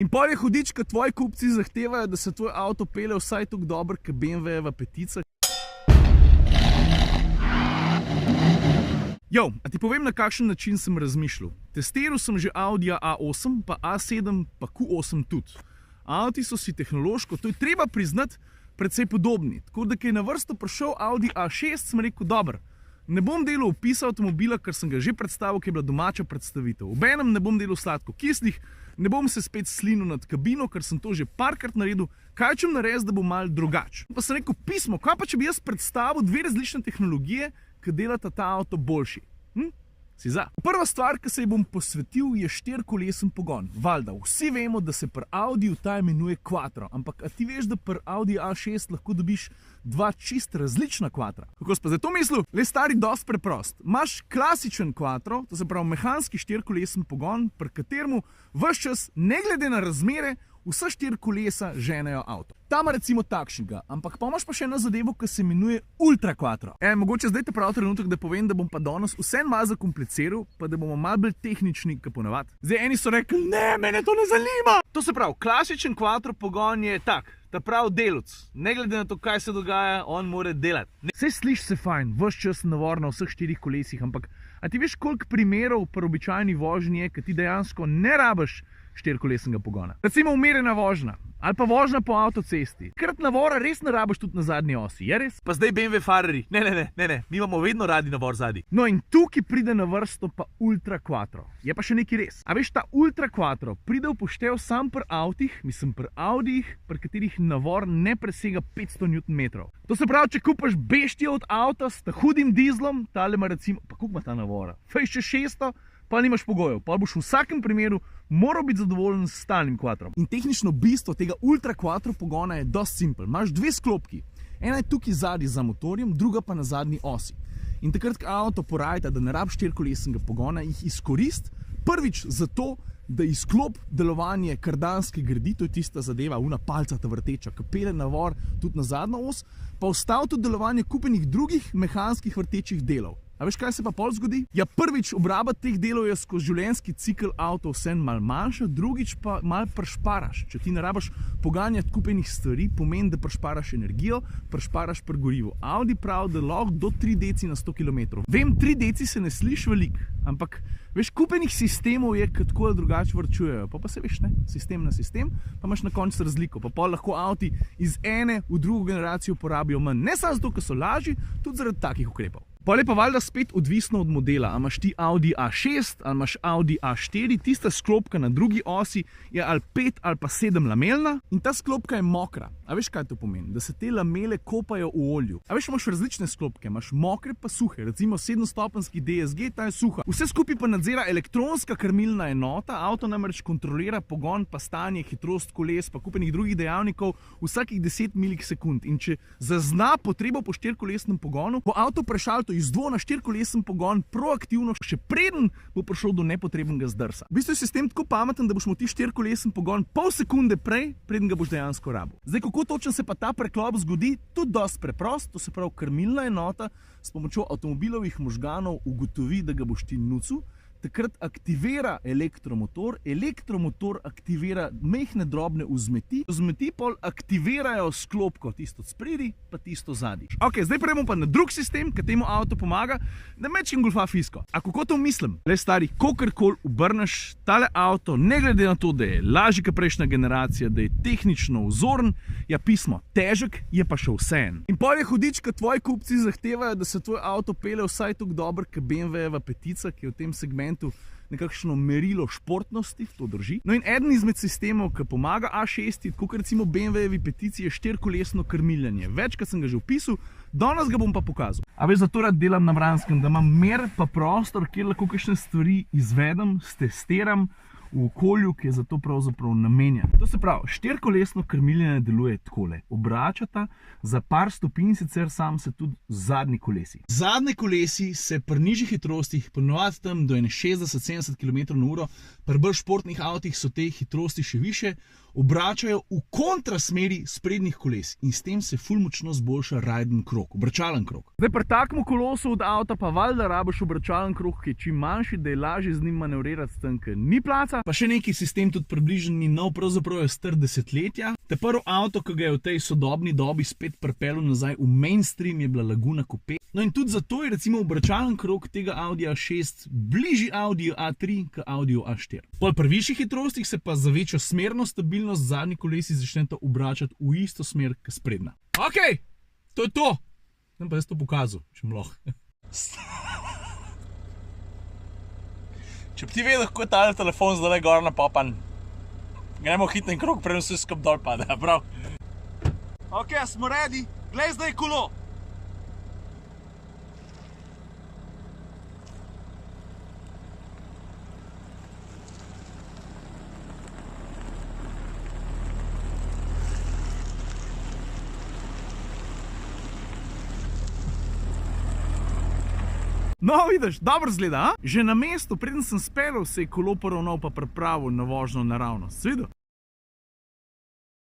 In pol je hudič, ko tvoji kupci zahtevajo, da se tvoj avto pelje vsaj tako dobro, kot BMW-jeva petica. Jo, a ti povem, na kakšen način sem razmišljal. Testiral sem že Audi A8, pa A7, pa Q8 tudi. Avti so si tehnološko, to je treba priznati, precej podobni. Tako da, ko je na vrsto prišel Audi A6, sem rekel, dobro, ne bom delal opisa avtomobila, ker sem ga že predstavil, ki je bila domača predstavitev. Obenem ne bom delal sladko-kislih, ne bom se spet slinil nad kabino, ker sem to že parkrat naredil. Kaj čem narediti, da bo malo drugače? Pa sem rekel, pismo, kaj pa če bi jaz predstavil dve različne tehnologije, ki delata ta avto boljši? Si za? Prva stvar, ki se ji bom posvetil, je štirikolesen pogon. Valjda, vsi vemo, da se pri Audiju ta imenuje quattro, ampak a ti veš, da pri Audi A6 lahko dobiš dva čist različna quattra? Kako si pa zdaj to mislil? Le stari, dosti preprost. Imaš klasičen quattro, to se pravi mehanski štirikolesen pogon, pri kateremu ves čas, ne glede na razmere, vsa štiri kolesa ženejo avto. Tam recimo takšnega, ampak pa imaš pa še eno zadevo, ki se imenuje ultra quattro. Mogoče zdaj te prav trenutek, da povem, da bom pa danes vse malo zakompliciral, pa da bomo malo bolj tehnični, kot ponavadi. Zdaj eni so rekli, ne, mene to ne zanima. To se pravi, klasičen quattro pogon je tak, ta prav delavc. Ne glede na to, kaj se dogaja, on mora delati. Saj sliši se fajn, ves čas navor na vseh štirih kolesih, ampak a ti veš, koliko primerov pri običajni vožnji je, ki ti dejansko ne rabiš štirikolesnega pogona? Recimo umirjena vožnja ali pa vožnja po avtocesti. Krat navora res ne rabiš tudi na zadnji osi, je res? Pa zdaj BMW Ferrari. Ne, mi imamo vedno radi navor zadnji. No in tukaj pride na vrsto pa ultra quattro. Je pa še nekaj res. A veš, ta ultra quattro pride v poštev sam pri avtih, mislim pri Audijih, pri katerih navor ne presega 500 Nm. To se pravi, če kupaš beštijo od avta s hudim dizlom, tale ima recimo, pa koliko ima ta navora? Fejš še 600, pa nimaš pogojev, pa boš v vsakem primeru moral biti zadovoljen s stalnim quattrom. In tehnično bistvo tega ultra quattro pogona je dosti simpel. Imaš dve sklopki. Ena je tukaj zadnji za motorjem, druga pa na zadnji osi. In takrat, ko avto porajta, da ne rabiš štirikolesnega pogona, jih izkorist prvič zato, da izklop delovanje kardanske gredi, to je tista zadeva, una palcata vrteča, ki pelje navor tudi na zadnjo os, pa ustavi tudi delovanje kupenih drugih mehanskih vrtečih delov. A veš, kaj se pa pol zgodi? Ja, prvič, obraba teh delov je skozi življenjski cikl avto vsem malo manjša, drugič pa malo prešparaš. Če ti ne rabiš poganjati kupenih stvari, pomeni, da prešparaš energijo, prešparaš pri gorivu. Audi pravi, da lahko do 3 deci na 100 km. Vem, 3 deci se ne sliši veliko, ampak veš, kupenih sistemov je, ki tako ali drugače varčujejo. Pa se veš, ne, sistem na sistem, pa imaš na koncu razliko. Pa pol lahko avti iz ene v drugo generacijo porabijo manj. Ne samo zato, ker so lažji, tudi zaradi takih ukrepov. Pol je pa valjda spet odvisno od modela. A imaš ti Audi A6 ali imaš Audi A4, tista sklopka na drugi osi je ali 5 ali pa 7 lamelna in ta sklopka je mokra. A veš, kaj to pomeni? Da se te lamele kopajo v olju. A veš, imaš različne sklopke, imaš mokre pa suhe. Recimo 7-stopenjski DSG, ta je suha. Vse skupaj pa nadzira elektronska krmilna enota, avto namreč kontrolira pogon pa stanje, hitrost koles pa kupenih drugih dejavnikov vsakih 10 milisekund. In če zazna potrebo po štirikolesnem pogonu, bo avto prešalto iz dvo na štirikolesen pogon proaktivno, še preden bo prišlo do nepotrebnega zdrsa. V bistvu je sistem tako pameten, da boš imel ti štirikolesen pogon pol sekunde prej, preden ga boš dejansko rabil. Zdaj, kako točno se pa ta preklop zgodi, tudi dosti preprost, to se pravi, krmilna enota s pomočjo avtomobilovih možganov ugotovi, da ga boš ti nucil, takrat aktivira elektromotor, elektromotor aktivira majhne drobne vzmeti, vzmeti pol aktivirajo sklopko, tisto spredi, pa tisto zadnji. Ok, zdaj prejmo pa na drug sistem, ki temu avto pomaga, da mečkim golfa fisko. A kako to mislim? Le stari, kogarkoli obrneš tale avto, ne glede na to, da je lažji kot prejšnja generacija, da je tehnično vzoren, ja pismo, težek je pa še vseeno. In pol je hudič, ko tvoji kupci zahtevajo, da se tvoj avto pelje vsaj tako dobro, kot BMW-jeva petica, ki je v tem segmentu nekakšno merilo športnosti, to drži. No in eden izmed sistemov, ki pomaga A6, tako recimo BMW-jevi petici, je štirikolesno krmiljenje. Večkrat sem ga že opisal, danes ga bom pa pokazal. A veš, zato rad delam na Vranskem, da imam mer pa prostor, kjer lahko kakšne stvari izvedem, stestiram v okolju, ki je za to pravzaprav namenjen. To se pravi, štirikolesno krmiljenje deluje takole. Obračata za par stopinj, sicer sam se tudi zadnji kolesi. Zadnji kolesi se pri nižjih hitrostih, ponovadi tam do 60-70 km/h, pri bolj športnih avtih so te hitrosti še više, obračajo v kontrasmeri sprednjih koles in s tem se ful močno zboljša rajden krog, obračalen krog. Zdaj pri takmu kolosu od avta pa valjda rabiš obračalen krog, ki je čim manjši, da je lažje z njim manevrirati s tem, ker ni placa. Pa še neki sistem tudi približno ni nov, pravzaprav je star desetletja. Te prvo avto, ki ga je v tej sodobni dobi spet pripeljal nazaj v mainstream, je bila Laguna Coupe. No in tudi zato je recimo obračalen krog tega Audija A6 bližji Audiju A3 k Audiju A4. Pri višjih hitrostih se pa za večjo smerno stabilnost zadnji kolesi začneta obračati v isto smer kot sprednja. Ok, to je to. Sem pa jaz to pokazal, če mu lahko. Če bi ti vedel, kako je ta telefon zdaj gor napopan, gremo hitni krog, preden vse skup dol pade, prav? Ok, smo ready, glej zdaj kolo. No, vidiš, dobro zgleda, a? Že na mestu, preden sem speljal, se je kolo poravnal pa pripravil na vožnjo naravnost. Si videl?